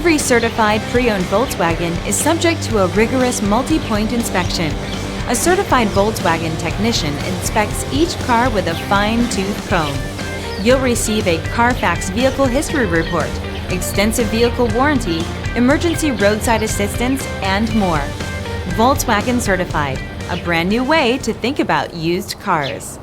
Every certified pre-owned Volkswagen is subject to a rigorous multi-point inspection. A certified Volkswagen technician inspects each car with a fine-tooth comb. You'll receive a Carfax Vehicle History Report, extensive vehicle warranty, emergency roadside assistance, and more. Volkswagen Certified, a brand new way to think about used cars.